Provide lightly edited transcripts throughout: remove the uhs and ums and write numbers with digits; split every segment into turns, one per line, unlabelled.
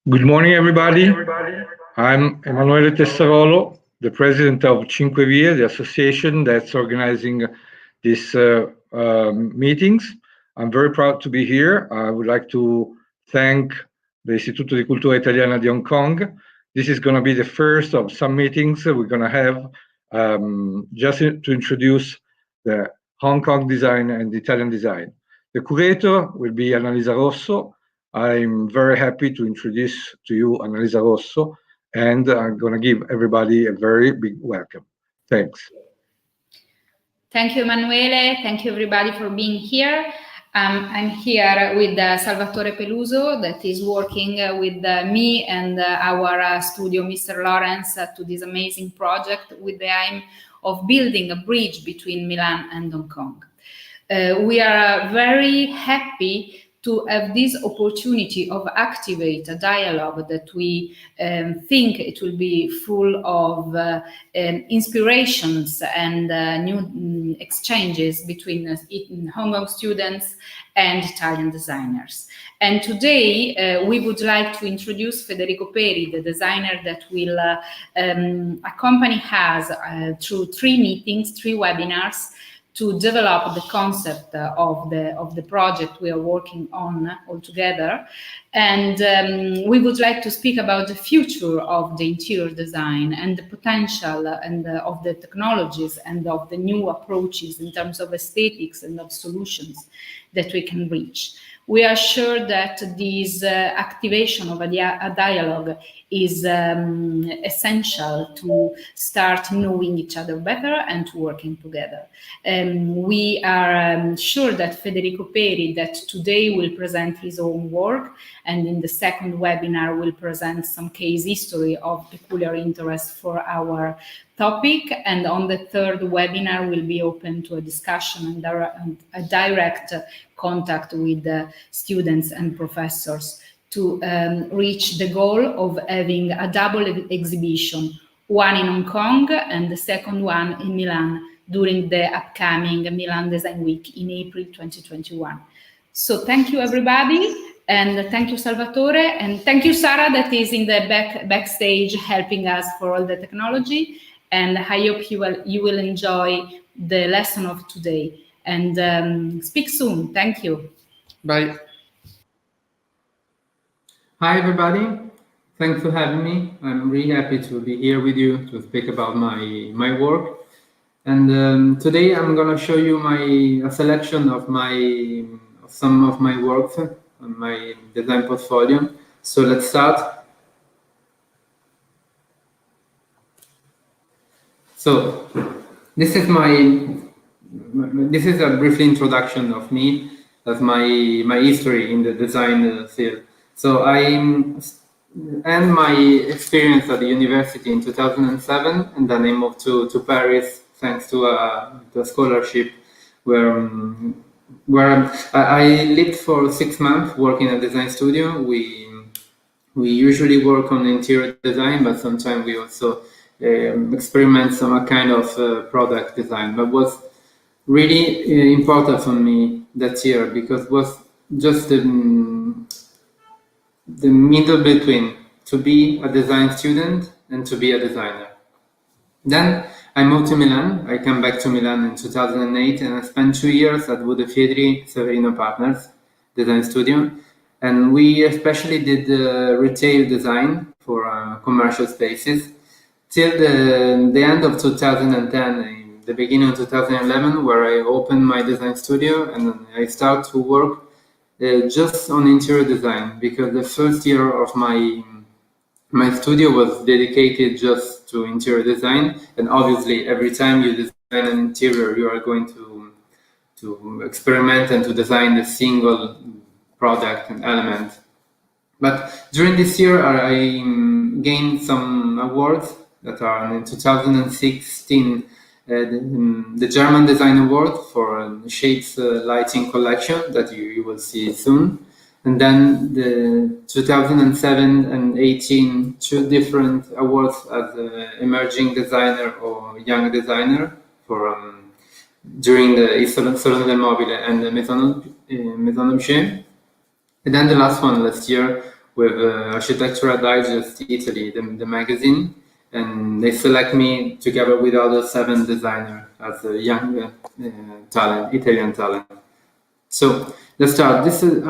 Good morning, everybody. I'm Emanuele Tessarolo, the president of Cinque Vie, the association that's organizing these meetings. I'm very proud to be here. I would like to thank the Istituto di Cultura Italiana di Hong Kong. This is going to be the first of some meetings we're going to have just to introduce the Hong Kong design and the Italian design. The curator will be Annalisa Rosso. I'm very happy to introduce to you Annalisa Rosso, and I'm going to give everybody a very big welcome. Thanks.
Thank you, Emanuele. Thank you, everybody, for being here. I'm here with Salvatore Peluso, that is working with me and our studio, Mr. Lawrence, to this amazing project with the aim of building a bridge between Milan and Hong Kong. We are very happy to have this opportunity of activate a dialogue that we think it will be full of inspirations and new exchanges between Hong Kong students and Italian designers. And today we would like to introduce Federico Peri, the designer that will accompany us through 3 meetings, 3 webinars, to develop the concept of the project we are working on all together. And we would like to speak about the future of the interior design and the potential and of the technologies and of the new approaches in terms of aesthetics and of solutions that we can reach. We are sure that this activation of a dialogue is essential to start knowing each other better and to working together. We are sure that Federico Peri, that today will present his own work, and in the second webinar will present some case history of peculiar interest for our topic, and on the third webinar will be open to a discussion and a direct contact with the students and professors to reach the goal of having a double exhibition, one in Hong Kong and the second one in Milan during the upcoming Milan Design Week in April 2021. So thank you, everybody, and thank you, Salvatore, and thank you, Sara, that is in the backstage helping us for all the technology. And I hope you will enjoy the lesson of today. And speak soon. Thank you.
Bye. Hi, everybody. Thanks for having me. I'm really happy to be here with you to speak about my work. And today I'm going to show you a selection of some of my works on my design portfolio. So let's start. So this is a brief introduction of me, of my history in the design field. So I end my experience at the university in 2007, and then I moved to Paris thanks to a scholarship where I lived for 6 months working at a design studio. We usually work on interior design, but sometimes we also experiment some kind of product design. But was really important for me that year because it was just the middle between to be a design student and to be a designer. Then I moved to Milan. I came back to Milan in 2008 and I spent 2 years at Wood-Fiedri Severino Partners design studio. And we especially did retail design for commercial spaces till the end of 2010, in the beginning of 2011, where I opened my design studio and I started to work just on interior design, because the first year of my studio was dedicated just to interior design. And obviously, every time you design an interior, you are going to experiment and to design a single product and element. But during this year, I gained some awards that are in 2016, the German Design Award for Shades Lighting Collection that you will see soon. And then the 2007 and 18, 2 different awards as emerging designer or young designer for during the Salone del Mobile and the Maison Objet. And then the last one last year with Architectural Digest Italy, the magazine, and they select me together with other 7 designers as a young talent, Italian talent. So let's start. This is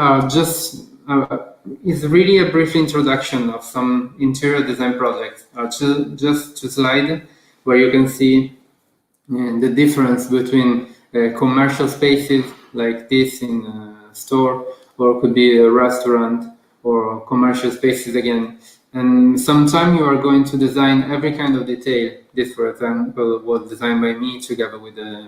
is really a brief introduction of some interior design projects. Just two slides where you can see the difference between commercial spaces like this in a store, or could be a restaurant, or commercial spaces again. And sometimes you are going to design every kind of detail. This, for example, was designed by me together with the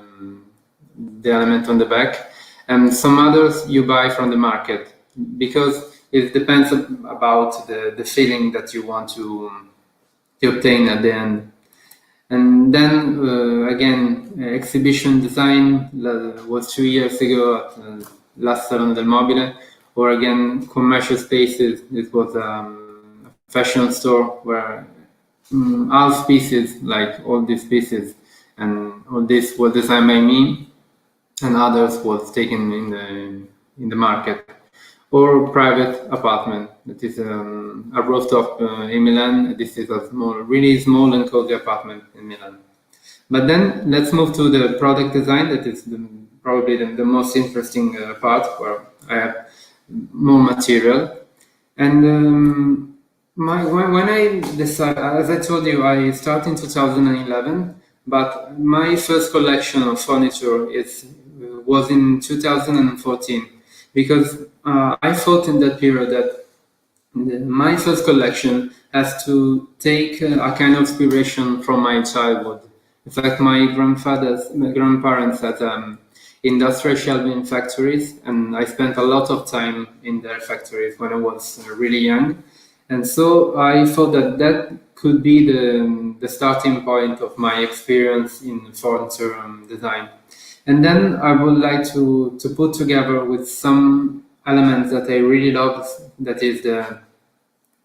element on the back. And some others you buy from the market, because it depends about the feeling that you want to obtain at the end. And then again, exhibition design was 2 years ago at last Salone del Mobile, or again, commercial spaces. It was a fashion store where half pieces, like all these pieces, and all this was designed by me, and others was taken in the market. Or private apartment, that is a rooftop in Milan. This is a really small and cozy apartment in Milan. But then let's move to the product design. That is probably the most interesting part, where I have more material. And when I decided, as I told you, I started in 2011, but my first collection of furniture was in 2014, because I thought in that period that my first collection has to take a kind of inspiration from my childhood. In fact, my grandparents had industrial shelving factories, and I spent a lot of time in their factories when I was really young. And so I thought that could be the starting point of my experience in furniture design. And then I would like to put together with some elements that I really love, that is the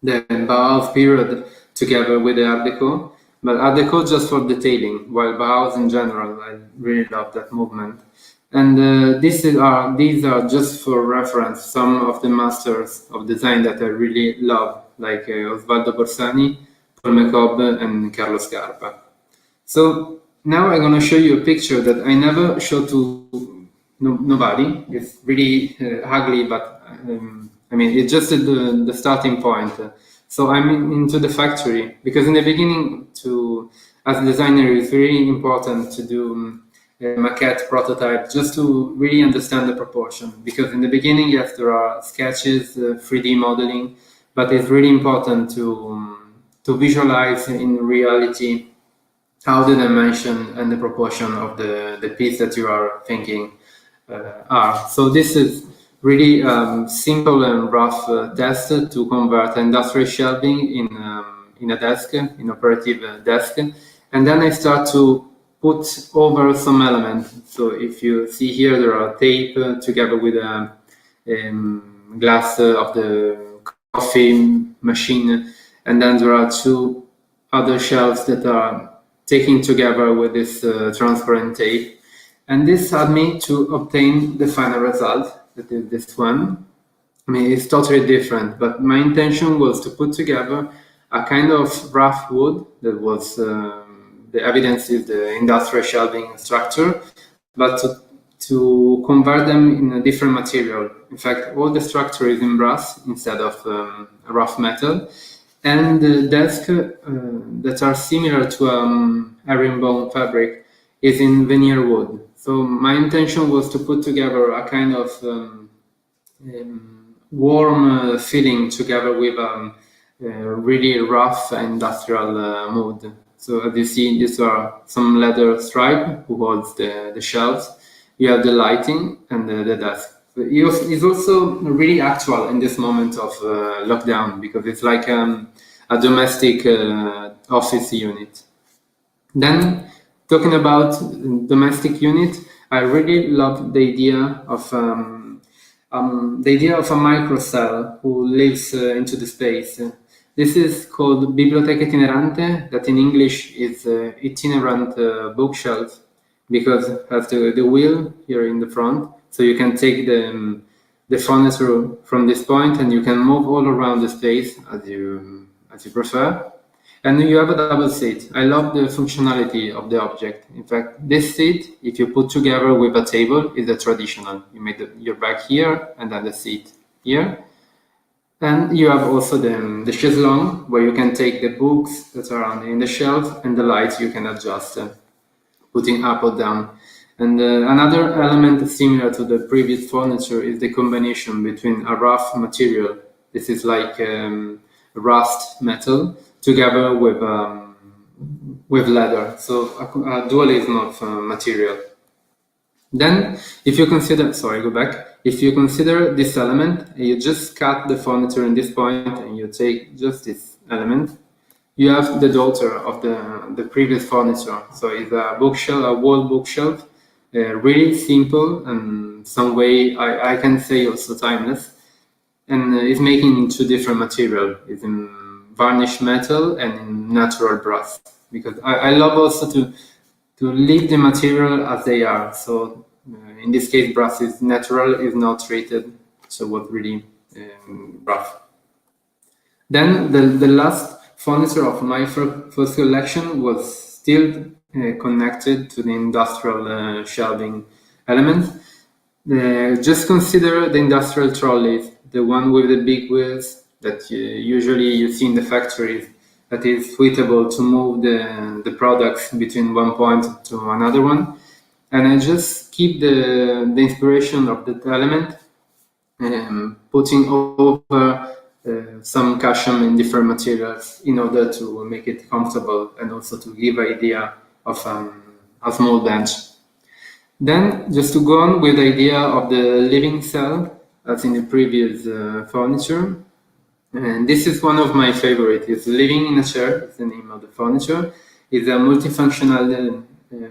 Bauhaus period together with the Art Deco. But Art Deco just for detailing, while Bauhaus in general, I really love that movement. And these are just for reference, some of the masters of design that I really love, like Osvaldo Borsani, Paul McCobb, and Carlo Scarpa. So now I'm going to show you a picture that I never showed to nobody. It's really ugly, but I mean, it's just the starting point. So I'm into the factory, because in the beginning, as a designer, it's really important to do a maquette prototype, just to really understand the proportion. Because in the beginning, yes, there are sketches, 3D modeling, but it's really important to visualize in reality how the dimension and the proportion of the piece that you are thinking are. So this is really simple and rough test to convert industrial shelving in a desk, in operative desk. And then I start to put over some elements. So if you see here, there are tape together with a glass of the coffee machine. And then there are 2 other shelves that are taken together with this transparent tape. And this had me to obtain the final result, that is this one. I mean, it's totally different, but my intention was to put together a kind of rough wood that was, the evidence is the industrial shelving structure, but to convert them in a different material. In fact, all the structure is in brass instead of rough metal. And the desk that are similar to herringbone fabric is in veneer wood. So my intention was to put together a kind of warm feeling together with a really rough industrial mood. So as you see, these are some leather stripe who holds the shelves. You have the lighting and the desk. It's also really actual in this moment of lockdown, because it's like a domestic office unit. Then, talking about domestic unit, I really love the idea of a microcell who lives into the space. This is called Biblioteca Itinerante, that in English is itinerant bookshelf, because it has the wheel here in the front, so you can take the the furniture from this point, and you can move all around the space as you prefer. And you have a double seat. I love the functionality of the object. In fact, this seat, if you put together with a table, is a traditional. You make your back here and then the seat here. And you have also the shelving, where you can take the books that are in the shelf, and the lights you can adjust, putting up or down. And another element similar to the previous furniture is the combination between a rough material. This is like rust metal, together with leather, so a dualism of material. Then, if you consider, if you consider this element, you just cut the furniture in this point, and you take just this element, you have the daughter of the previous furniture. So it's a bookshelf, a wall bookshelf, really simple, and some way I can say also timeless, and it's making in two different material. It's in varnished metal and in natural brass, because I love also to leave the material as they are. So in this case, brass is natural, is not treated, so what really rough. Then the last furniture of my first collection was still connected to the industrial shelving element. Just consider the industrial trolleys, the one with the big wheels that usually you see in the factories, that is suitable to move the products between one point to another one. And I just keep the inspiration of that element, putting over some cushion in different materials in order to make it comfortable, and also to give an idea of a small bench. Then, just to go on with the idea of the living cell, as in the previous furniture, and this is one of my favorites. It's living in a chair, it's the name of the furniture. It's a multifunctional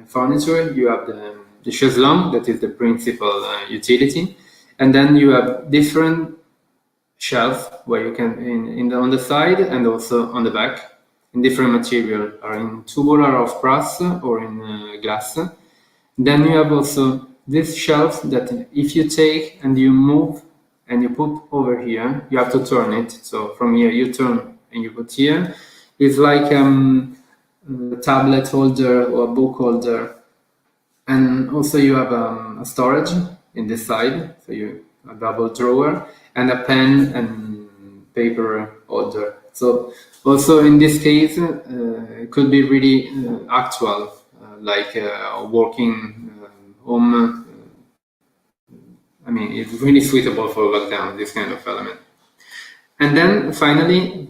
furniture. You have the shelving, that is the principal utility, and then you have different shelves where you can on the side and also on the back, in different material, are in tubular of brass or in glass. Then you have also this shelf that if you take and you move and you put over here, you have to turn it. So from here you turn and you put here. It's like a tablet holder or a book holder. And also you have a storage in this side, so you a double drawer, and a pen and paper holder. So also in this case, it could be really actual, like working home. I mean, it's really suitable for lockdown, this kind of element. And then finally,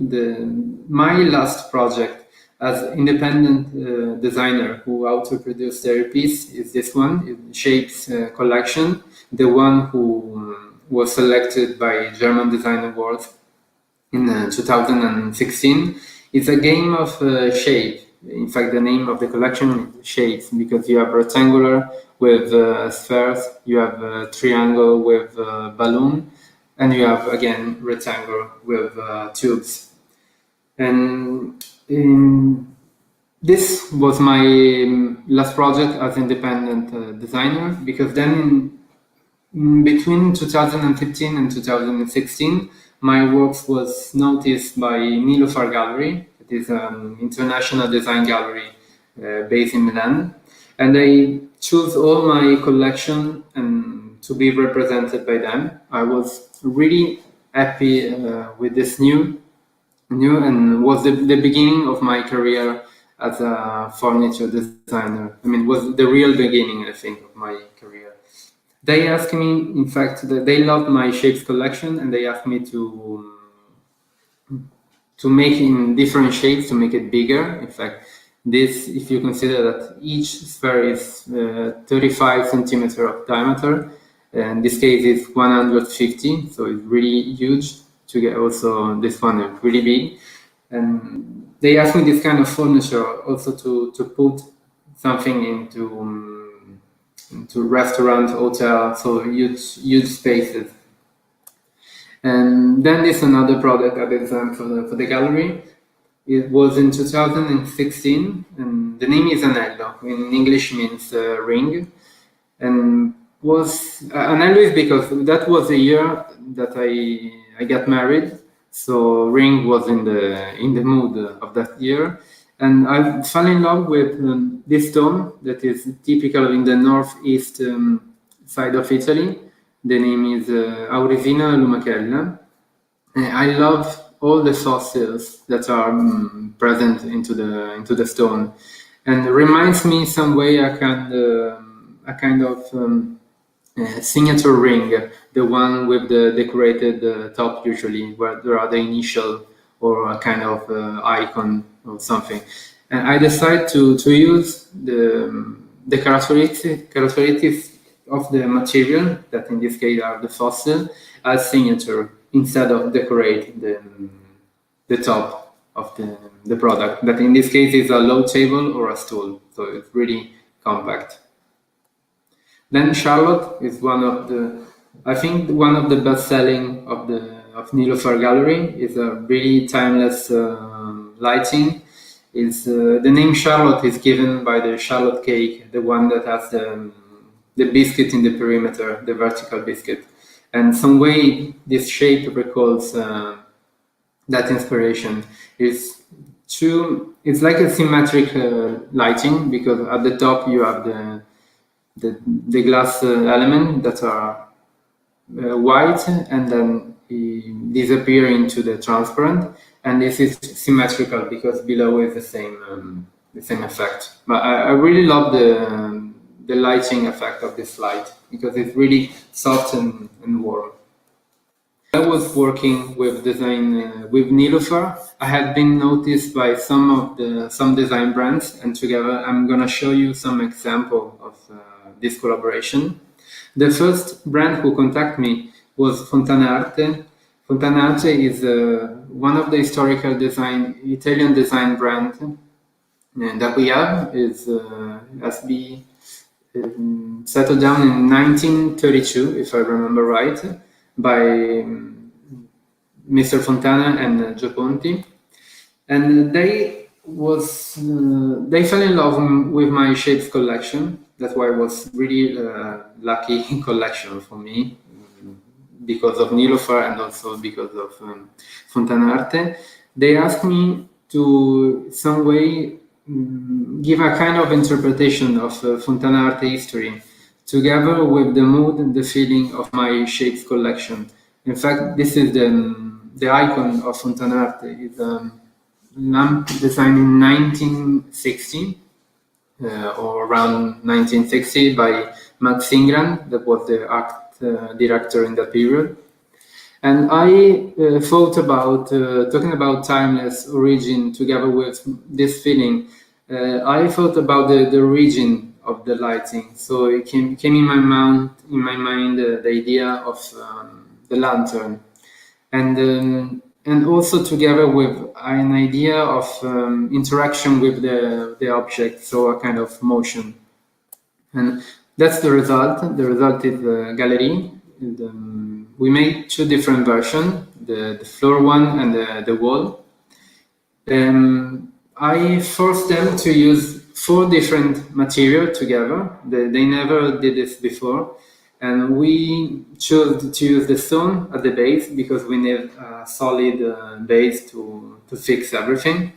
my last project as independent designer who auto-produced their piece is this one, Shapes collection, the one who was selected by German Design Awards in 2016. It's a game of shape. In fact, the name of the collection is Shapes, because you have rectangular with spheres, you have a triangle with balloon, and you have again rectangle with tubes. And this was my last project as independent designer, because then in between 2015 and 2016, my works was noticed by Nufar Gallery. It is an international design gallery based in Milan, and they choose all my collection and to be represented by them. I was really happy with this new and was the beginning of my career as a furniture designer. I mean, it was the real beginning, I think, of my career. They asked me, in fact, they loved my Shapes collection, and they asked me to make in different shapes, to make it bigger. In fact, this, if you consider that each sphere is 35 centimeters of diameter, and this case is 150, so it's really huge. To get also this one is really big. And they asked me this kind of furniture also to put something into restaurant, hotel, so huge spaces. And then there's another product I designed for the gallery. It was in 2016, and the name is anello. In English means ring. And was Annalisa, because that was the year that I got married. So ring was in the mood of that year, and I fell in love with this stone that is typical in the northeast side of Italy. The name is Auresina lumachella. I love all the fossils that are present into the stone, and it reminds me some way a kind of signature ring, the one with the decorated top, usually where there are the initial or a kind of icon or something. And I decided to use the characteristics of the material, that in this case are the fossil, as signature, instead of decorate the top of the product, that in this case is a low table or a stool, so it's really compact. Then Charlotte is one of the best-selling of Nufar Gallery. It's a really timeless lighting. The name Charlotte is given by the Charlotte cake, the one that has the biscuit in the perimeter, the vertical biscuit. And some way this shape recalls that inspiration. It's like a symmetric lighting, because at the top you have the glass element that are white, and then disappear into the transparent, and this is symmetrical because below is the same effect. But I really love the lighting effect of this light, because it's really soft and warm. I was working with design with Nilüfer. I had been noticed by some design brands, and together I'm gonna show you some example of this collaboration. The first brand who contacted me was Fontana Arte. Fontana Arte is one of the historical Italian design brands that we have. Has been settled down in 1932, if I remember right, by Mr. Fontana and Gio Ponti, and they fell in love with my shapes collection. That's why it was really lucky collection for me, because of Nilüfer and also because of Fontana Arte. They asked me to some way give a kind of interpretation of Fontana Arte history, together with the mood and the feeling of my shapes collection. In fact, this is the icon of Fontana Arte. It's a lamp designed in 1960. Or around 1960 by Max Ingram, that was the art director in that period. And I thought about talking about timeless origin together with this feeling. I thought about the origin of the lighting. So it came in my mind the idea of the lantern, and also together with an idea of interaction with the object, so a kind of motion. And that's the result. The result is the gallery. We made two different versions, the floor one and the wall. I forced them to use 4 different materials together. They never did this before. And we chose to use the stone at the base because we need a solid base to fix everything.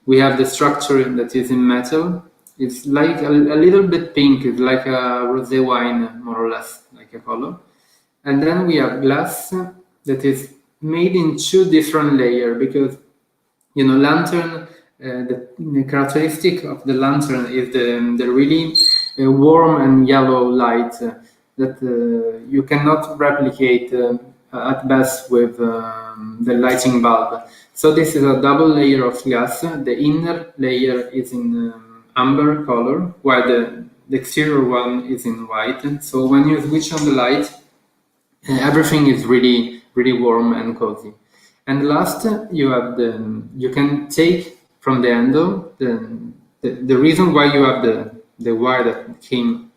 We have the structure that is in metal. It's like a little bit pink. It's like a rosé wine, more or less, like a color. And then we have glass that is made in 2 different layers because, lantern, the characteristic of the lantern is the really warm and yellow light that you cannot replicate at best with the lighting bulb. So this is a double layer of glass. The inner layer is in amber color, while the exterior one is in white. So when you switch on the light, everything is really, really warm and cozy. And last, you can take from the handle the reason why you have the wire that came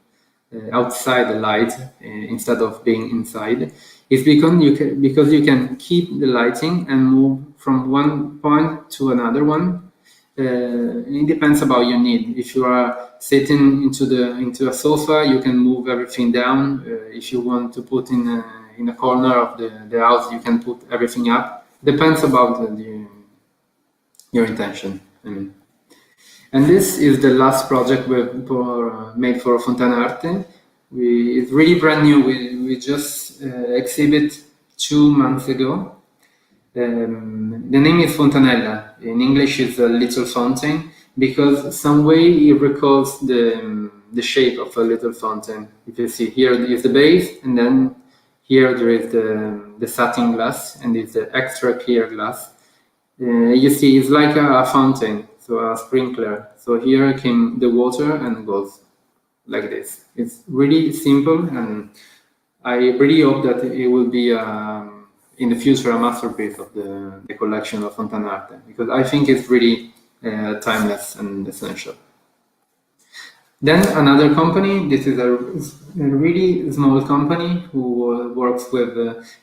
outside the light instead of being inside is because you can keep the lighting and move from one point to another one it depends about your need. If you are sitting into a sofa, you can move everything down. If you want to put in a corner of the house, you can put everything up. Depends about your intention. I mean. And this is the last project we've made for Fontana Arte. It's really brand new. We just exhibit 2 months ago. The name is Fontanella. In English, it's a little fountain because some way it recalls the shape of a little fountain. If you see here is the base, and then here there is the satin glass, and it's the extra clear glass. You see, it's like a fountain, so a sprinkler. So here came the water and goes like this. It's really simple, and I really hope that it will be in the future a masterpiece of the collection of Fontana Arte, because I think it's really timeless and essential. Then another company, this is a really small company who works with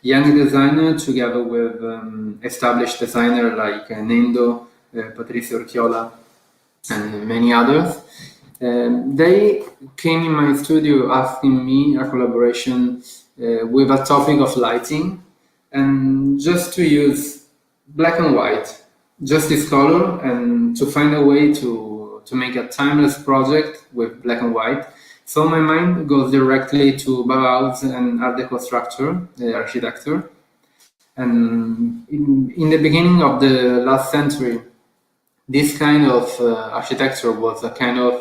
young designer together with established designer like Nendo, Patricio Urquiola, and many others. They came in my studio asking me a collaboration with a topic of lighting, and just to use black and white, just this color, and to find a way to make a timeless project with black and white. So my mind goes directly to Bauhaus and Art Deco structure, the architecture. And in the beginning of the last century, this kind of architecture was a kind of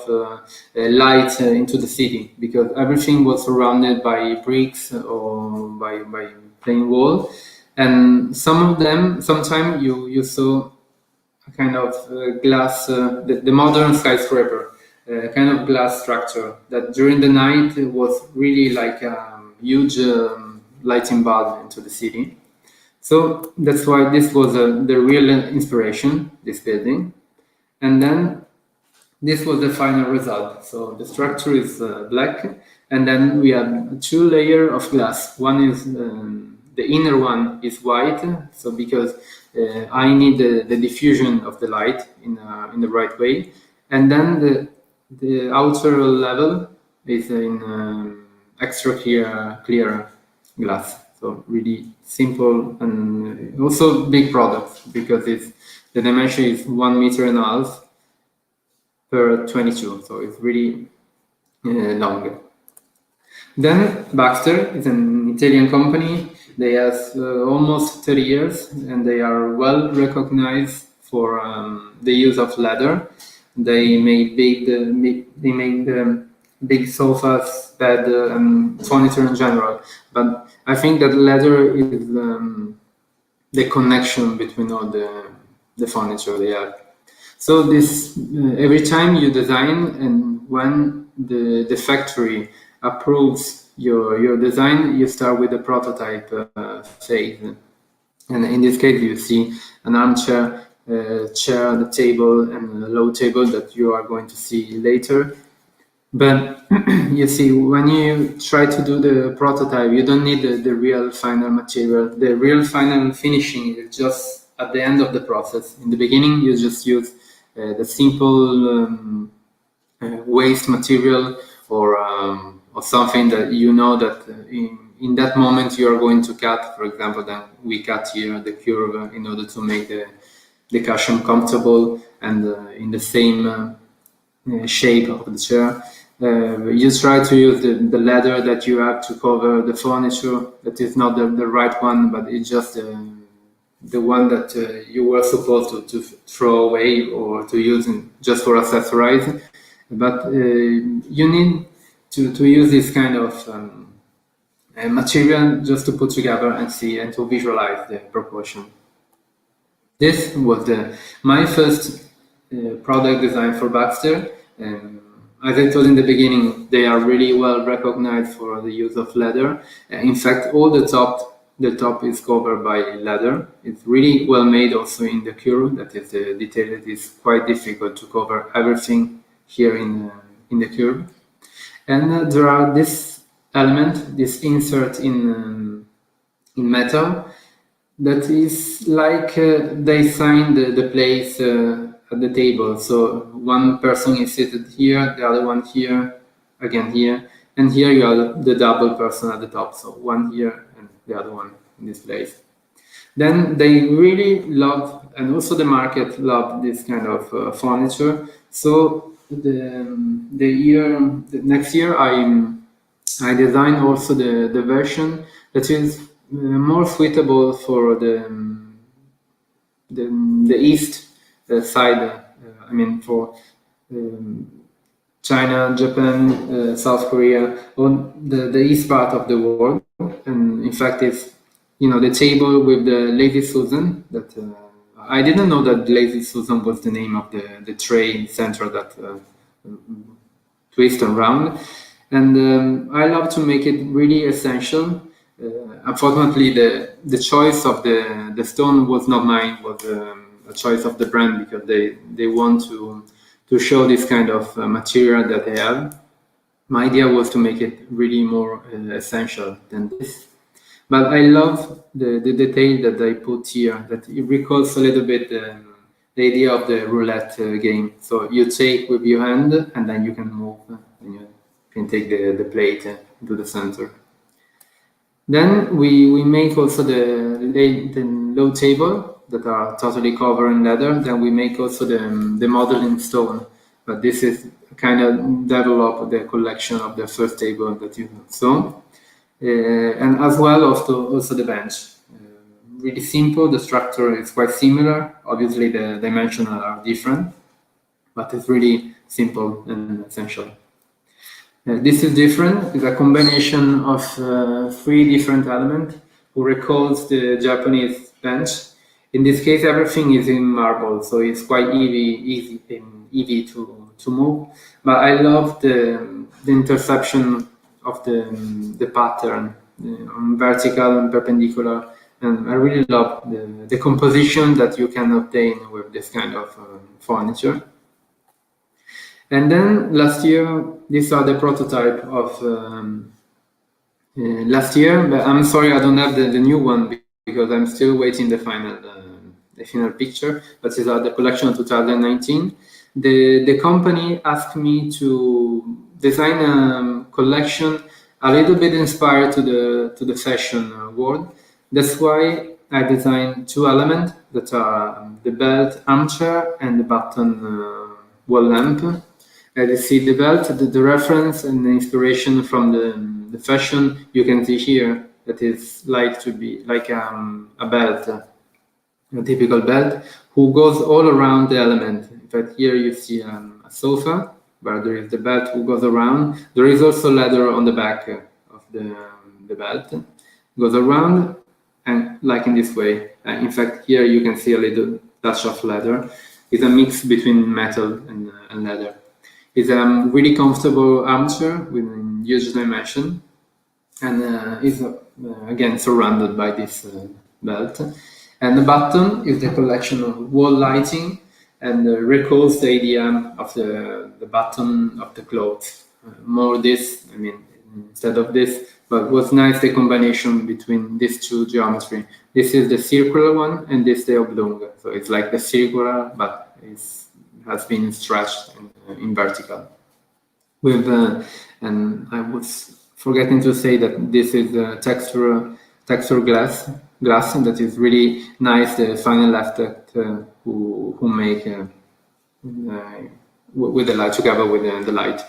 light into the city, because everything was surrounded by bricks or by plain wall. And some of them, sometimes you saw a kind of glass, the modern skyscraper, kind of glass structure that during the night was really like a huge lighting bulb into the city. So that's why this was the real inspiration, this building. And then this was the final result. So the structure is black, and then we have 2 layers of glass. One is the inner one is white, so because I need the diffusion of the light in the right way, and then the outer level is in extra clear glass. So really simple and also big product, because the dimension is 1.5 meters per 22, so it's really long. Then Baxter is an Italian company. They have almost 30 years, and they are well recognized for the use of leather. They make big sofas, bed, and furniture in general. But I think that leather is the connection between all the furniture they have. So this every time you design, and when the factory approves your design, you start with the prototype phase. And in this case, you see an armchair, chair, the table, and a low table that you are going to see later. But you see, when you try to do the prototype, you don't need the real final material. The real final finishing is just at the end of the process. In the beginning, you just use the simple waste material or something that you know that in that moment you are going to cut. For example, then we cut here the curve in order to make the cushion comfortable and in the same shape of the chair. You try to use the leather that you have to cover the furniture. That is not the right one, but it's just the one that you were supposed to throw away or to use just for accessorize. But you need to use this kind of material just to put together and see and to visualize the proportion. This was my first product design for Baxter. As I told in the beginning, they are really well recognized for the use of leather. In fact, all the top is covered by leather. It's really well made also in the curve. That is the detail. It is quite difficult to cover everything here in the curve. And there are this element, this insert in metal, that is like they signed the place at the table. So one person is seated here, the other one here, again here, and here you have the double person at the top. So one here and the other one in this place. Then they really love, and also the market loved this kind of furniture. So the next year I designed also the version that is more suitable for the east side. I mean for China, Japan, South Korea, on the east part of the world, and in fact it's the table with the Lazy Susan. That I didn't know that Lazy Susan was the name of the tray center that twist around, and I love to make it really essential. Unfortunately, the choice of the stone was not mine; was a choice of the brand, because they want to show this kind of material that they have. My idea was to make it really more essential than this. But I love the detail that I put here, that it recalls a little bit the idea of the roulette game. So you take with your hand and then you can move and you can take the plate into the center. Then we make also the low table that are totally covered in leather. Then we make also the model in stone. But this is kind of develop the collection of the first table that you saw. And as well also the bench. Really simple, the structure is quite similar. Obviously the dimensions are different, but it's really simple and essential. This is different. It's a combination of 3 different elements who recalls the Japanese bench. In this case, everything is in marble, so it's quite easy to move. But I love the intersection of the pattern on vertical and perpendicular, and I really love the composition that you can obtain with this kind of furniture. And then last year, these are the prototype of last year, but I'm sorry I don't have the new one because I'm still waiting the final picture, but these are the collection of 2019. The company asked me to design a collection a little bit inspired to the fashion world. That's why I designed 2 elements that are the belt armchair and the button wall lamp. As you see the belt, the reference and the inspiration from the fashion you can see here, that is like to be like a belt, a typical belt, who goes all around the element. In fact, here you see a sofa, where there is the belt who goes around. There is also leather on the back of the belt. It goes around, and like in this way. In fact, here you can see a little touch of leather. It's a mix between metal and leather. It's a really comfortable armchair with a huge dimension, and is again surrounded by this belt. And the button is the collection of wall lighting, and recalls the idea of the button of the clothes. More this, I mean, instead of this, but what's nice, the combination between these 2 geometry. This is the circular one, and this the oblong. So it's like the circular, but it has been stretched in vertical. With and I was forgetting to say that this is a texture glass that is really nice. The final effect who make with the light, together with the light.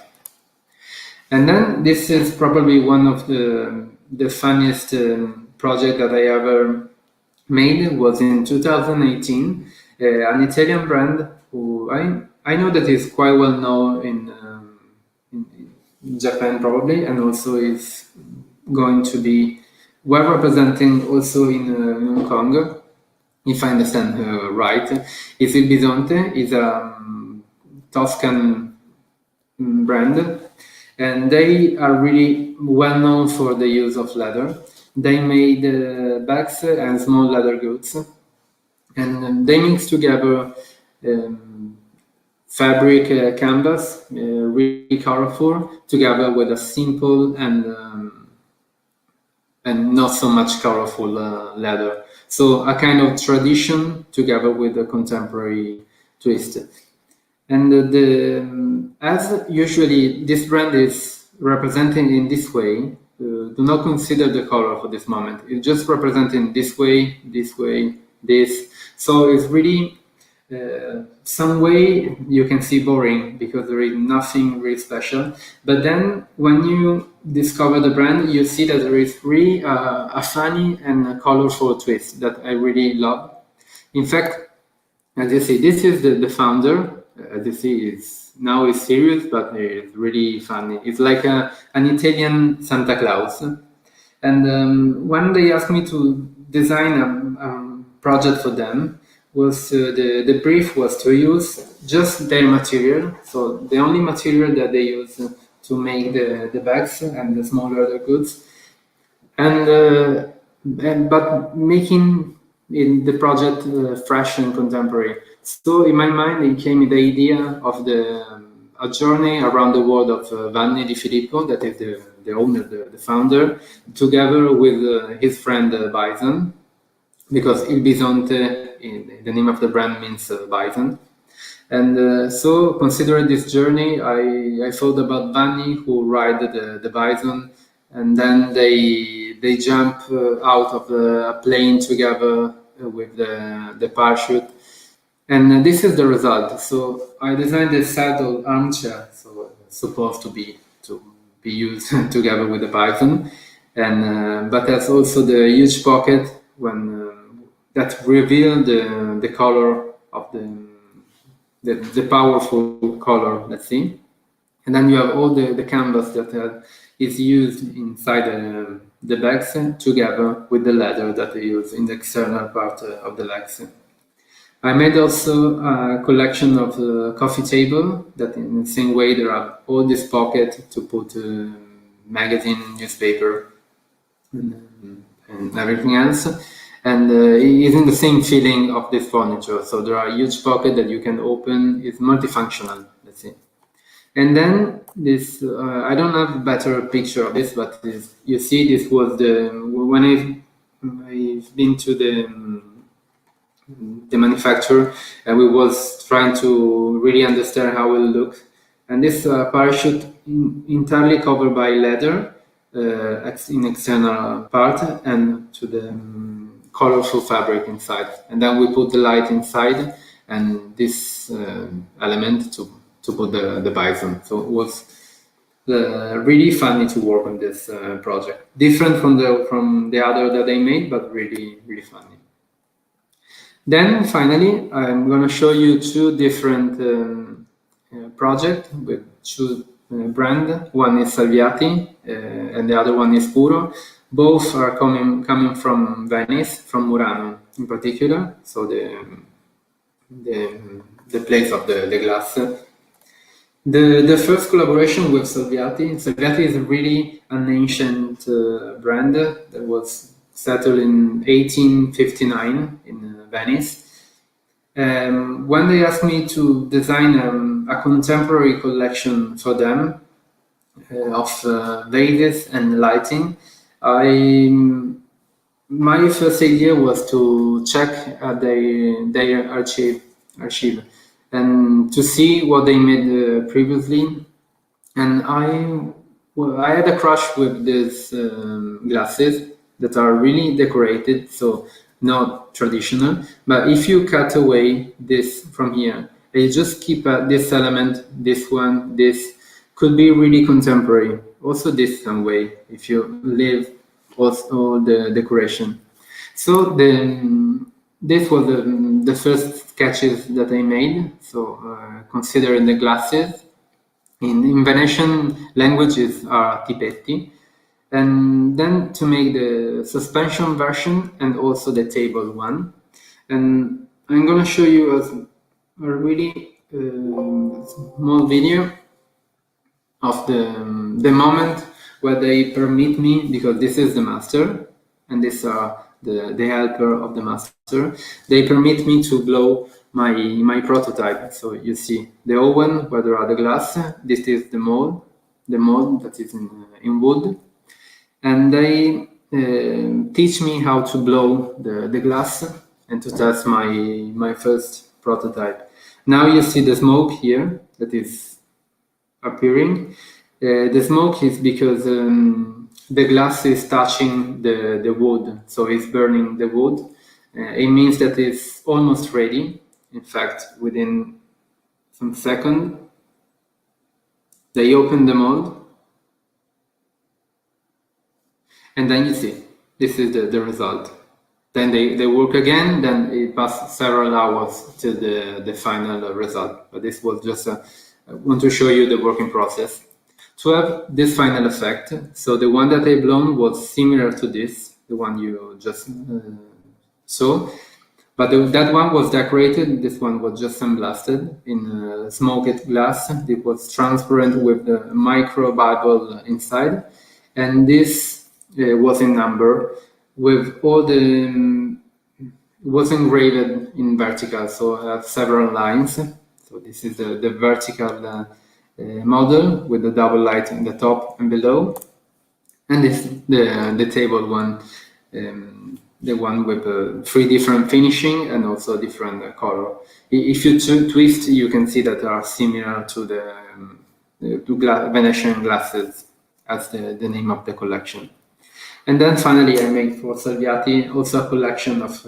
And then this is probably one of the funniest project that I ever made. Was in 2018. An Italian brand who I know that is quite well known in Japan probably, and also is going to be well representing also in Hong Kong, if I understand right. Is Il Bisonte, is a Toscan brand, and they are really well known for the use of leather. They made bags and small leather goods, and they mix together fabric canvas, really colorful, together with a simple and not so much colorful leather. So a kind of tradition together with a contemporary twist. And as usually this brand is represented in this way, do not consider the color for this moment. It's just representing this way, this. So it's really some way you can see boring because there is nothing really special. But then when you discover the brand, you see that there is really a funny and a colorful twist that I really love. In fact, as you see, this is the founder. As you see, now it's serious, but it's really funny. It's like an Italian Santa Claus. And when they asked me to design a project for them, was the brief was to use just their material. So the only material that they use to make the bags and the smaller the goods, but making in the project fresh and contemporary. So in my mind, it came the idea of a journey around the world of Vanni Di Filippo, that is the owner, the founder, together with his friend Bison, because Il Bisonte, the name of the brand, means bison. And so considering this journey, I thought about Vanni, who ride the bison, and then they jump out of a plane together with the parachute. And this is the result. So I designed a saddle armchair, so it's supposed to be used together with the bison, and but there's also the huge pocket that reveal the color of the powerful color. Let's see, and then you have all the canvas that is used inside the bags together with the leather that they use in the external part of the legs. I made also a collection of coffee table that in the same way there are all this pocket to put magazine, newspaper, and everything else. And it's in the same feeling of this furniture. So there are huge pockets that you can open. It's multifunctional, let's say. And then this, I don't have a better picture of this, but you see this was when I've been to the manufacturer, and we was trying to really understand how it looks. And this parachute entirely covered by leather in external part and to the colorful fabric inside. And then we put the light inside and this element to put the bison. So it was really funny to work on this project. Different from the other that I made, but really, really funny. Then finally, I'm going to show you two different projects with two brands. One is Salviati and the other one is Puro. Both are coming from Venice, from Murano in particular. So the place of the glass. The first collaboration with Salviati is really an ancient brand that was settled in 1859 in Venice. When they asked me to design a contemporary collection for them of vases and lighting, my first idea was to check their archive and to see what they made previously. And I had a crush with these glasses that are really decorated, so not traditional. But if you cut away this from here, and you just keep this element, this one, this could be really contemporary. Also this some way, if you leave all the decoration. So this was the first sketches that I made. So considering the glasses, in Venetian languages are tipetti. And then to make the suspension version and also the table one. And I'm going to show you a really small video of the moment where they permit me, because this is the master and these are the helper of the master. They permit me to blow my prototype. So you see the oven where there are the glass. This is the mold that is in wood. And they teach me how to blow the glass and to test my first prototype. Now you see the smoke here that is appearing. The smoke is because the glass is touching the wood, so it's burning the wood. It means that it's almost ready. In fact, within some seconds, they open the mold, and then you see, this is the result. Then they work again, then it passes several hours to the final result. But this was just, I want to show you the working process. To have this final effect, so the one that I blown was similar to this, the one you just saw, but that one was decorated, this one was just sandblasted in smoked glass. It was transparent with the micro bubble inside, and this was in number with all the, was engraved in vertical, so I have several lines. So this is the vertical model with the double light in the top and below, and this the table one, the one with 3 different finishing and also different color. If you twist, you can see that they are similar to the Venetian glasses as the name of the collection. And then finally I made for Salviati also a collection of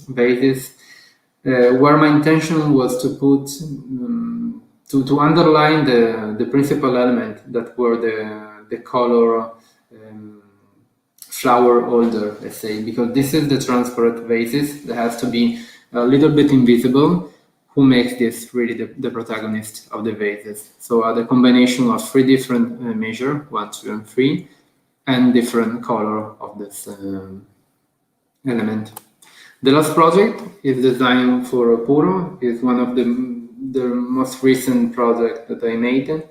vases where my intention was to put to underline the principal element that were the color flower holder, let's say, because this is the transparent vases that has to be a little bit invisible, who makes this really the protagonist of the vases. So the combination of 3 different measure, 1, 2, and 3, and different color of this element. The last project is designed for Puro. It's one of the most recent project that I made,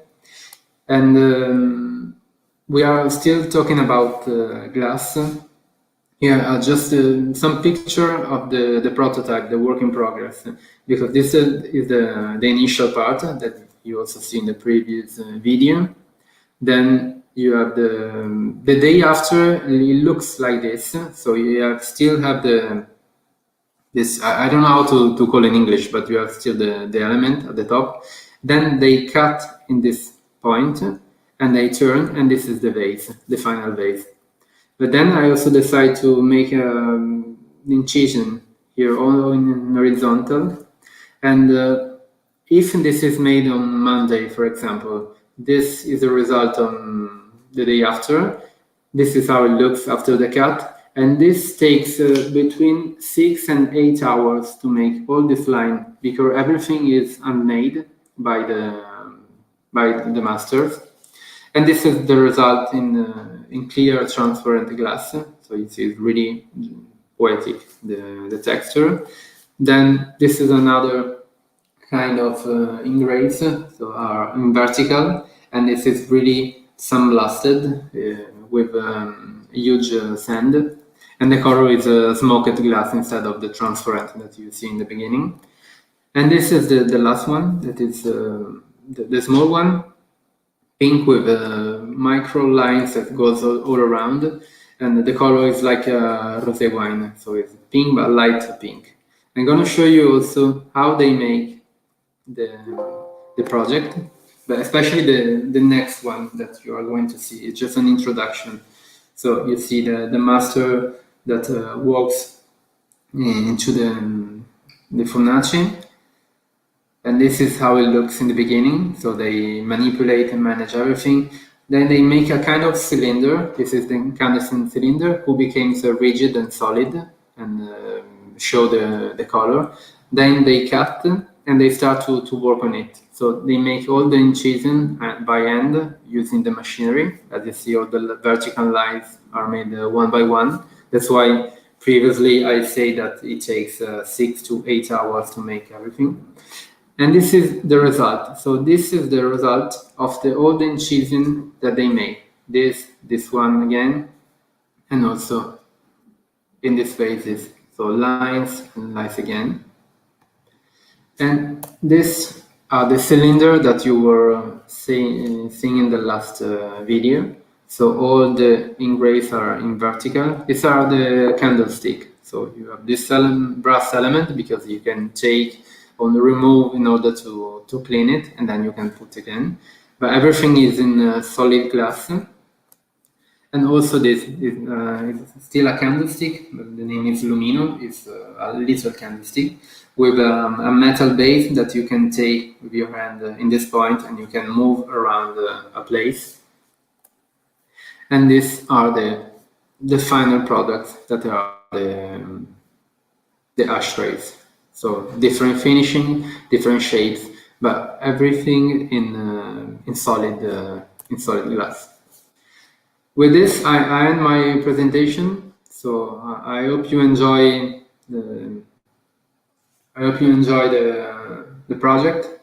and we are still talking about glass. Here are just some picture of the prototype, the work in progress, because this is the initial part that you also see in the previous video. Then you have the day after. It looks like this, so you still have this, I don't know how to call it in English, but you have still the element at the top. Then they cut in this point and they turn, and this is the vase, the final vase. But then I also decide to make an incision here, all in horizontal. And if this is made on Monday, for example, this is the result on the day after. This is how it looks after the cut. And this takes between 6 and 8 hours to make all this line, because everything is handmade by the masters. And this is the result in clear, transparent glass. So you see it's really poetic, the texture. Then this is another kind of engraves, so are in vertical, and this is really sandblasted with huge sand. And the color is smoked glass instead of the transparent that you see in the beginning. And this is the last one, that is the small one, pink with micro lines that goes all around. And the color is like a rosé wine, so it's pink but light pink. I'm gonna show you also how they make the project, but especially the next one that you are going to see. It's just an introduction. So you see the master that walks into the Fibonacci, and this is how it looks in the beginning. So they manipulate and manage everything. Then they make a kind of cylinder. This is the incandescent cylinder, who became so rigid and solid and show the color. Then they cut and they start to work on it. So they make all the incision by hand using the machinery. As you see, all the vertical lines are made one by one. That's why previously I say that it takes 6 to 8 hours to make everything. And this is the result. So this is the result of all the incision that they make. This one again, and also in this phases. So lines and lines again. And this are the cylinder that you were seeing in the last video. So all the engraves are in vertical. These are the candlestick. So you have this brass element, because you can take remove in order to clean it, and then you can put again. But everything is in solid glass. And also this is still a candlestick, but the name is Lumino. It's a little candlestick with a metal base that you can take with your hand in this point, and you can move around a place. And these are the final products that are the ashtrays. So different finishing, different shapes, but everything in solid glass. With this, I end my presentation. So I hope you enjoy the project.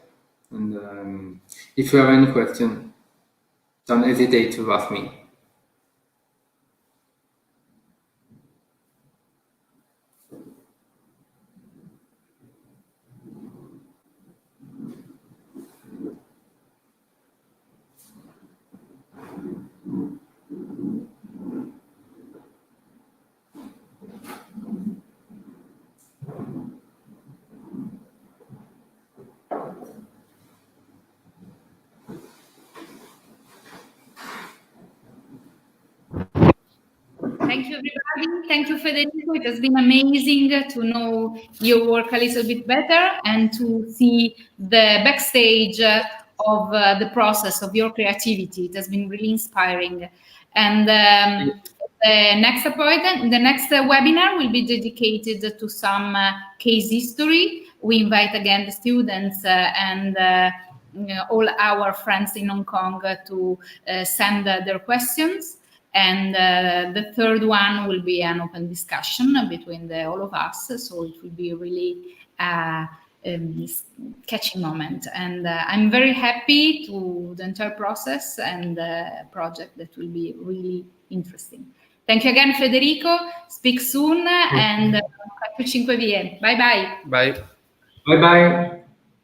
And if you have any question, don't hesitate to ask me.
Thank you, everybody. Thank you, Federico. It has been amazing to know your work a little bit better and to see the backstage of the process of your creativity. It has been really inspiring. And the next appointment, the next webinar will be dedicated to some case history. We invite again the students and all our friends in Hong Kong to send their questions. And the third one will be an open discussion between all of us. So it will be really a catchy moment. And I'm very happy to the entire process and the project that will be really interesting. Thank you again, Federico. Speak soon and 5 vie. Bye bye.
Bye.
Bye bye.